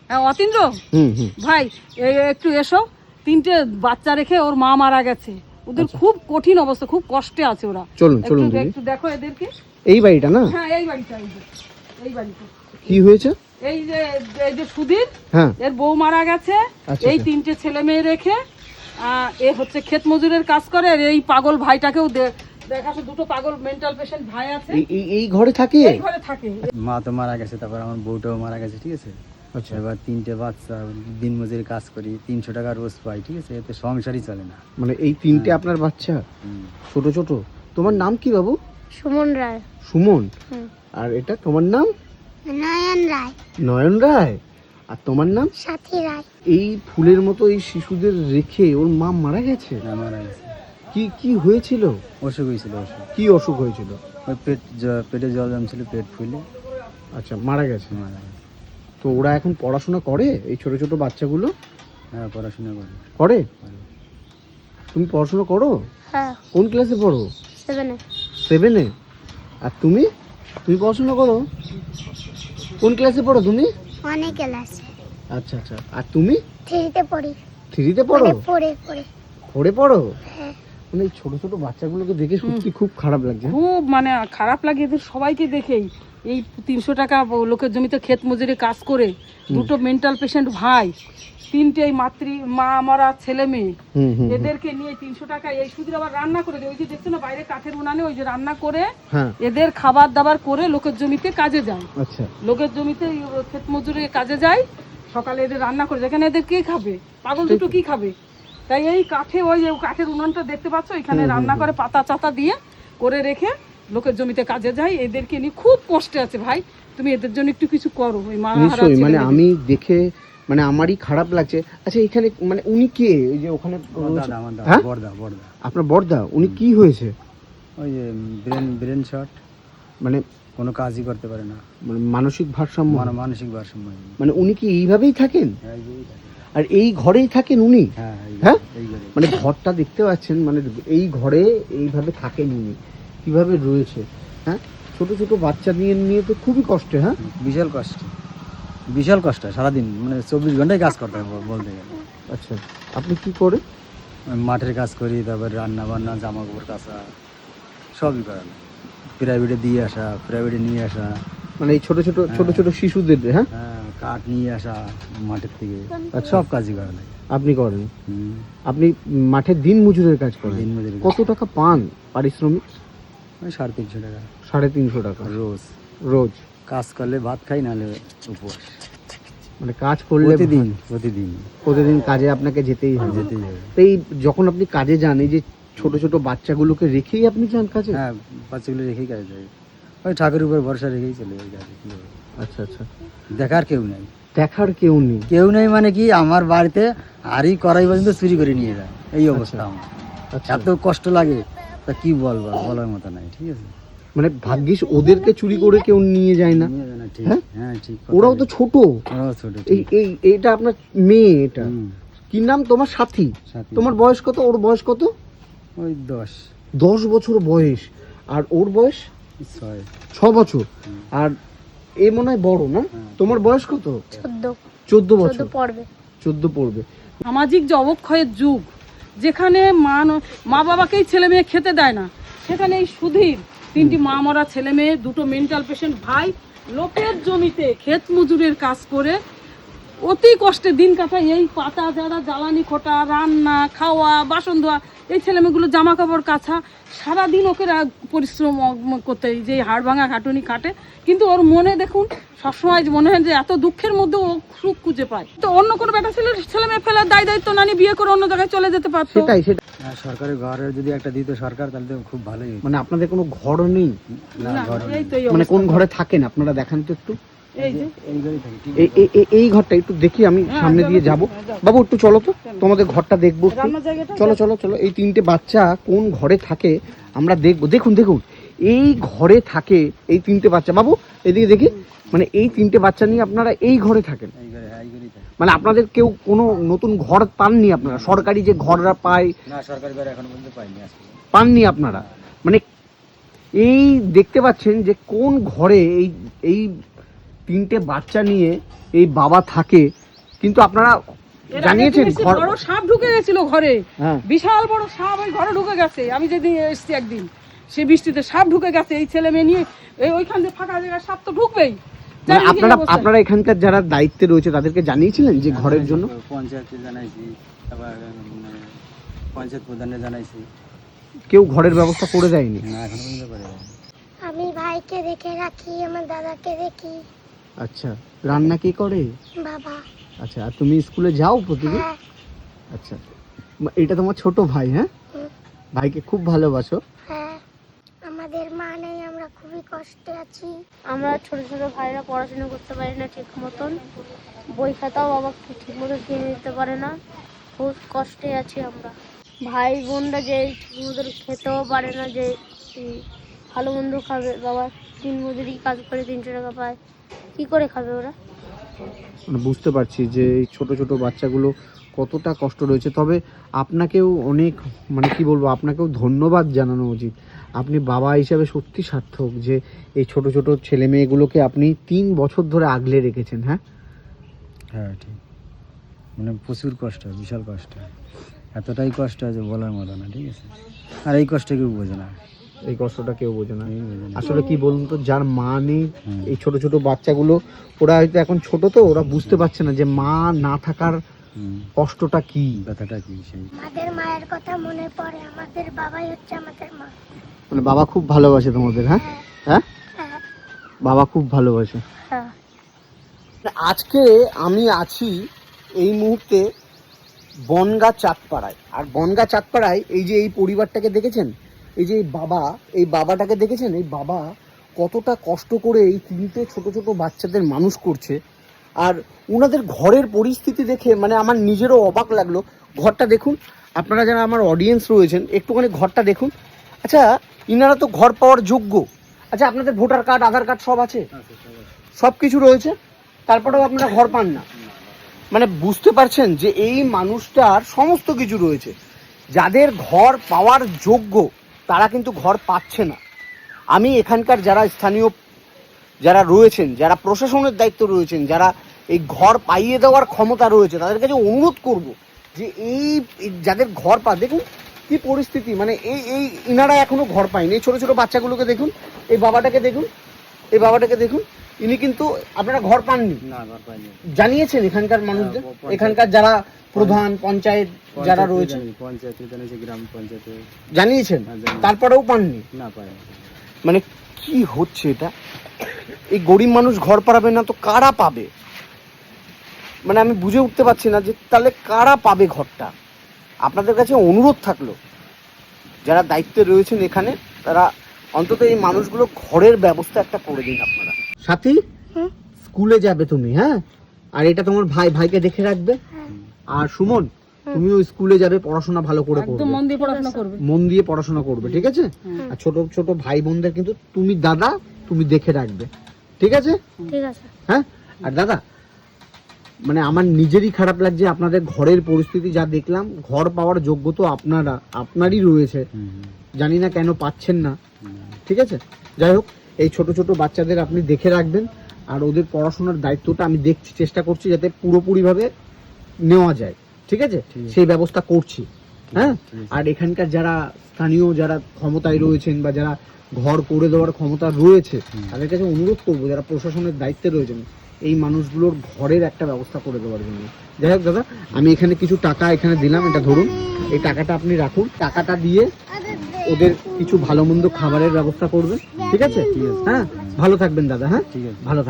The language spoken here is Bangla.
হ্যাঁ অতীন্দ্র ভাই একটু এসো, 3টে বাচ্চা রেখে ওর মা মারা গেছে, ওদের খুব কঠিন অবস্থা, খুব কষ্টে আছে ওরা। চলুন চলুন একটু দেখো এদেরকে। এই বাড়িটা না? হ্যাঁ এই বাড়িটা, এই বাড়িটা। কি হয়েছে? এই যে সুধীর, হ্যাঁ এর বউ মারা গেছে, এই 3টে ছেলে মেয়ে রেখে এ হচ্ছে ক্ষেত মজুরের কাজ করে, আর এই পাগল ভাইটাকেও দেখাশো, 2টো পাগল মেন্টাল পেশেন্ট ভাই আছে। এই ঘরে থাকে? এই ঘরে থাকে। মা তো মারা গেছে, তারপর আমার বউটাও মারা গেছে, ঠিক আছে। আচ্ছা, এবার 3টে বাচ্চা, দিন মজুরি কাজ করি, 300 টাকা রোজ পাই, ঠিক আছে। এতে সংসারই চলে না। মানে এই 3টে আপনার বাচ্চা ছোট ছোট? তোমার নাম কি বাবু? সুমন রায়। সুমন। আর এটা তোমার নাম? নয়ন রায়। নয়ন রায়। আর তোমার নাম? সাথী রায়। এই ফুলের মতো এই শিশুদের রেখে ওর মা মারা গেছে? মারা গেছে। কি কি হয়েছিল? অসুখ হয়েছিল। অসুখ কি অসুখ হয়েছিল? ওই পেটে জল জমছিল, পেট ফুলে আচ্ছা, মারা গেছে। মারা গেছে। তো ওরা এখন পড়াশোনা করে, এই ছোট ছোট বাচ্চাগুলো? হ্যাঁ পড়াশোনা করে। করে? তুমি পড়াশোনা করো? হ্যাঁ। কোন ক্লাসে পড়ো? 7-এ। 7-এ? আর তুমি? তুমি পড়াশোনা করো? কোন ক্লাসে পড়ো তুমি? অনেক ক্লাসে। আচ্ছা আচ্ছা। আর তুমি? 3-তে পড়ি। 3-তে পড়ো? পড়ে পড়ো? হ্যাঁ। মানে এই ছোট ছোট বাচ্চাগুলোকে দেখে সত্যি খুব খারাপ লাগছে। খুব মানে খারাপ লাগে এদের সবাইকে দেখেই। এই 300 টাকা লোকের জমিতে ক্ষেত মজুরি কাজ করে, 2টো মেন্টাল পেশেন্ট ভাই, 3টে মা মারা ছেলে মেয়ে, এদেরকে নিয়ে 300 টাকা এই সুধীর আবার রান্না করে দেয়। ওই যে দেখছো না বাইরে কাঠের উনানে, ওই যে রান্না করে এদের খাবার দাবার করে লোকের জমিতে কাজে যায়। আচ্ছা, লোকের জমিতে ক্ষেত মজুরি কাজে যায়, সকালে এদের রান্না করে, যেখানে এদের কে খাবে, পাগল দুটো কি খাবে, তাই এই কাঠে, ওই যে কাঠের উনানটা দেখতে পাচ্ছ, এখানে রান্না করে পাতা চাতা দিয়ে করে রেখে লোকের জমিতে কাজে যায়। এদেরকে নিয়ে খুব কষ্টে আছে ভাই, তুমি এদের জন্য একটু কিছু করো। ওই নিশ্চয়ই, মানে আমি দেখে মানে আমারই খারাপ লাগছে। আচ্ছা, এখানে মানে উনি কে? ওই যে ওখানে বড়দা। আপনার বড়দা? উনি কি হয়েছে? ওই যে ব্রেন শট, মানে কোনো কাজই করতে পারে না, মানে মানসিক ভারসাম্য। মানসিক ভারসাম্য। মানে উনি কি এইভাবেই থাকেন? আর এই ঘরেই থাকেন উনি? হ্যাঁ, মানে ঘরটা দেখতে পাচ্ছেন, মানে এই ঘরে এইভাবে থাকেন উনি, কিভাবে রয়েছে। হ্যাঁ, ছোট ছোট বাচ্চা নিয়ে তো খুবই কষ্টে। হ্যাঁ, বিশাল কষ্ট। সারাদিন মানে 24 ঘন্টায় কাজ করতে হবে বলতে গেলে। আচ্ছা, আপনি কি করে? মাঠের কাজ করি, তারপর রান্না বান্না, জামা কাপড় কাচা, সবই করা। প্রাইভেটে দিয়ে আসা, প্রাইভেটে নিয়ে আসা, মানে এই ছোট ছোট শিশুদের। হ্যাঁ, কাঠ নিয়ে আসা মাঠের থেকে, সব কাজই করা লাগে। আপনি করেন? আপনি মাঠের দিন মজুরের কাজ করেন? কত টাকা পান পারিশ্রমিক? 350 টাকা। 350 টাকা রোজ? কাজ করলে ভাত খাই, নাহলে উপবাস। মানে কাজ করলে প্রতিদিন কাজে আপনাকে যেতেই হবে? এই যখন আপনি কাজে যান, এই যে ছোট ছোট বাচ্চাগুলোকে রেখেই আপনি যান কাজে? হ্যাঁ, বাচ্চাগুলো রেখেই কাজে যাই। ওই ঠাকুরের উপর ভরসা রেখেই চলে যাই কাজে। আচ্ছা আচ্ছা। দেখার কেউ নেই মানে কি, আমার বাড়িতে হাড়ি কড়াই পর্যন্ত চুরি করে নিয়ে যায়, এই অবস্থা আমার। এত কষ্ট লাগে, তা কি বলবো, বলার মতো নাই, ঠিক আছে। মানে ভাগ্যিস ওদেরকে চুরি করে কেউ নিয়ে যায় না। হ্যাঁ ঠিক। ওরাও তো ছোট। এইটা আপনার মেয়ে, এটা কি নাম তোমার? সাথী। তোমার বয়স কত? ওর বয়স কত? ওই 10 বছর বয়স। আর ওর বয়স 6 বছর। আর এ মনে হয় বড় না? তোমার বয়স কত? 14 বছর। 14 পড়বে। সামাজিক যে অবক্ষয়ের যুগ, যেখানে মা বাবাকেই ছেলে মেয়ে খেতে দেয় না, সেখানে এই সুধীর 3টি মা মরা ছেলে মেয়ে, 2টো মেন্টাল পেশেন্ট ভাই লোকের জমিতে ক্ষেত মজুরের কাজ করে অতি কষ্টে দিন কাটায়। এই পাতা যারা জ্বালানি খোটা, রান্না, খাওয়া, বাসন ধোয়া, এই ছেলেমেয়েগুলো জামা কাপড় কাছা, সারাদিন ওকে পরিশ্রম করতে, যে হাড় ভাঙা খাটুনি খাটে। কিন্তু ওর মনে দেখুন সবসময় মনে হয় যে এত দুঃখের মধ্যে ও সুখ খুঁজে পায়। তো অন্য কোনো বেটা ছেলে মেয়ে ফেলার দায়িত্ব না নিয়ে বিয়ে করে অন্য জায়গায় চলে যেতে পারতো। সেটাই। সরকারের ঘরে যদি একটা দিত সরকার, তাহলে তো খুব ভালোই। মানে আপনাদের কোনো ঘর নেই? মানে কোন ঘরে থাকেন আপনারা? দেখান তো একটু। এই ঘরটা একটু দেখি, আমি সামনে দিয়ে যাব। বাবু একটু চলো তো, তোমাদের ঘরটা দেখবো। চলো চলো চলো। এই 3টে বাচ্চা কোন ঘরে থাকে আমরা দেখবো। দেখুন এই ঘরে থাকে এই 3টে বাচ্চা। বাবু এদিকে দেখি। মানে এই 3টে বাচ্চা নিয়ে আপনারা এই ঘরে থাকেন? মানে আপনাদের কেউ কোনো নতুন ঘর পাননি আপনারা? সরকারি যে ঘররা পায়, সরকারি ঘর এখনো পর্যন্ত পাননি আপনারা? মানে এই দেখতে পাচ্ছেন যে কোন ঘরে এই 3টে বাচ্চা নিয়ে এই বাবা থাকে। কিন্তু আপনারা এর আগে জানিয়েছেন শুনেছি ঘর বড় সাপ ঢুকে গেছিল ঘরে, হ্যাঁ বিশাল বড় সাপ ওই ঘরে ঢুকে গেছে। আমি যেদিন এসেছি একদিন, সে বৃষ্টিতে সাপ ঢুকে গেছে, এই ছেলে মেয়ে নিয়ে ওইখান থেকে ফাঁকা জায়গায় সাপ তো ঢুকবেই। মানে জানি কি আপনারা অবস্থা। আপনারা এখানকার যারা দায়িত্বে রয়েছে তাদেরকে জানিয়েছিলেন যে ঘরের জন্য? পঞ্চায়েতে জানাইছি, আবার পঞ্চায়েত প্রধানে জানাইছি, কেউ ঘরের ব্যবস্থা করে দেয়নি? না এখন পর্যন্ত করে দেয়নি। আমি ভাইকে দেখে রাখি, আমার দাদাকে দেখি। আচ্ছা, রান্না কে করে? বাবা। আচ্ছা, আর তুমি স্কুলে যাও প্রতিদিন? হ্যাঁ। আচ্ছা, এটা তোমার ছোট ভাই? হ্যাঁ, হুম। ভাইকে খুব ভালোবাসো? হ্যাঁ, আমাদের মা নেই, আমরা খুবই কষ্টে আছি। আমরা ছোট ছোট ভাইরা পড়াশোনা করতে পারি না ঠিক মতন, বই খাতাও বাবা ঠিক মতো কিনে দিতে পারে না, খুব কষ্টে আছি আমরা। ভাই বোনরা যে ঠিক মতো খেতেও পারে না, যে ভালো মন্দ খাবে, বাবা দিন মজুরি কাজ করে 300 টাকা পায়, কি করে খাবে ওরা? মানে বুঝতে পারছি যে এই ছোট ছোট বাচ্চাগুলো কতটা কষ্ট রয়েছে। তবে আপনাকেও অনেক, মানে কি বলবো, আপনাকেও ধন্যবাদ জানানো উচিত। আপনি বাবা হিসেবে সত্যি সার্থক যে এই ছোট ছোট ছেলে মেয়েগুলোকে আপনি 3 বছর ধরে আগলে রেখেছেন। হ্যাঁ হ্যাঁ ঠিক, মানে প্রচুর কষ্ট, বিশাল কষ্ট, এতটাই কষ্ট আছে বলার মতো না, ঠিক আছে। আর এই কষ্ট কেউ বোঝে না, এই কষ্টটা কেউ বোঝে না। কেউ বোঝে না। আসলে কি বলুন তো, যার মা নেই, হুম। এই ছোট ছোট বাচ্চাগুলো, ওরা হয়তো এখন ছোট, তো ওরা বুঝতে পারছে না যে মা না থাকার কষ্টটা কি, ব্যথাটা কি সেই। আমাদের মায়ের কথা মনে পড়ে, আমাদের বাবাই হচ্ছে আমাদের মা। মানে বাবা খুব ভালোবাসে তোমাদের? হ্যাঁ হ্যাঁ, হ্যাঁ। বাবা খুব ভালোবাসে। হ্যাঁ। আজকে আমি আছি এই মুহূর্তে বনগা চাঁদপাড়ায়। আর বনগা চাঁদপাড়ায় এই যে এই পরিবারটাকে দেখেছেন, এই যে এই বাবাটাকে দেখেছেন, এই বাবা কতটা কষ্ট করে এই 3টে ছোট ছোট বাচ্চাদের মানুষ করছে। আর ওনাদের ঘরের পরিস্থিতি দেখে মানে আমার নিজেরও অবাক লাগলো। ঘরটা দেখুন, আপনারা যারা আমার অডিয়েন্স রয়েছেন একটুখানি ঘরটা দেখুন। আচ্ছা, ইনারা তো ঘর পাওয়ার যোগ্য। আচ্ছা, আপনাদের ভোটার কার্ড, আধার কার্ড সব আছে, সব কিছু রয়েছে, তারপরেও আপনারা ঘর পান না। মানে বুঝতে পারছেন যে এই মানুষটার সমস্ত কিছু রয়েছে। যাদের ঘর পাওয়ার যোগ্য তারা কিন্তু ঘর পাচ্ছে না। আমি এখানকার যারা স্থানীয় যারা রয়েছেন, যারা প্রশাসনের দায়িত্ব রয়েছেন, যারা এই ঘর পাইয়ে দেওয়ার ক্ষমতা রয়েছে, তাদের কাছে অনুরোধ করব যে এই যাদের ঘর দেখুন কি পরিস্থিতি। মানে এই ইনারা এখনো ঘর পায়নি। এই ছোট ছোট বাচ্চাগুলোকে দেখুন, এই বাবাটাকে দেখুন, এই বাবাটাকে দেখুন, ইনি কিন্তু আপনারা ঘর পাননি। না, ঘর পাইনি। জানিয়েছেন এখানকার মানুষদের, পঞ্চায়েত। এখানকার যারা প্রধান পঞ্চায়েত যারা রয়েছে, পঞ্চায়েতে জানিয়েছে, গ্রাম পঞ্চায়েতে জানিয়েছেন, জানিয়েছি। তারপরেও পাননি? না পায়। মানে কি হচ্ছে এটা? এই গরিব মানুষ ঘর পাবে না তো কারা পাবে? মানে আমি বুঝে উঠতে পারছি না যে তাহলে কারা পাবে ঘরটা। আপনাদের কাছে অনুরোধ থাকলো, যারা দায়িত্বে রয়েছেন এখানে, তারা অন্তত এই মানুষগুলো ঘরের ব্যবস্থা একটা করে দিন আপনারা। সাথী, স্কুলে যাবে তুমি? হ্যাঁ, আর এটা তোমার ভাইকে দেখে রাখবে। আর সুমন, তুমিও স্কুলে যাবে, পড়াশোনা ভালো করে করবে, একদম মন দিয়ে পড়াশোনা করবে, মন দিয়ে পড়াশোনা করবে, ঠিক আছে? আর ছোট ছোট ভাই বোনদের কিন্তু তুমি দাদা, তুমি দেখে রাখবে, ঠিক আছে? ঠিক আছে। হ্যাঁ, আর দাদা, মানে আমার নিজেরই খারাপ লাগছে আপনাদের ঘরের পরিস্থিতি যা দেখলাম। ঘর পাওয়ার যোগ্য তো আপনারই রয়েছে, জানি না কেন পাচ্ছেন না, ঠিক আছে? যাই হোক, এই ছোট ছোট বাচ্চাদের আপনি দেখে রাখবেন, আর ওদের পড়াশোনার দায়িত্বটা আমি দেখছি, চেষ্টা করছি যাতে পুরোপুরিভাবে নেওয়া যায়, ঠিক আছে? সেই ব্যবস্থা করছি। হ্যাঁ, আর এখানকার যারা স্থানীয় যারা ক্ষমতায় রয়েছেন বা যারা ঘর করে দেওয়ার ক্ষমতা রয়েছে, তাদের কাছে অনুরোধ করবো, যারা প্রশাসনের দায়িত্বে রয়েছেন, এই মানুষগুলোর ঘরের একটা ব্যবস্থা করে দেওয়ার জন্য। যাই হোক দাদা, আমি এখানে কিছু টাকা এখানে দিলাম, এটা ধরুন, এই টাকাটা আপনি রাখুন। টাকাটা দিয়ে ওদের কিছু ভালো মন্দ খাবারের ব্যবস্থা করবেন, ঠিক আছে? হ্যাঁ, ভালো থাকবেন দাদা। হ্যাঁ, ঠিক আছে। ভালো থাকবেন।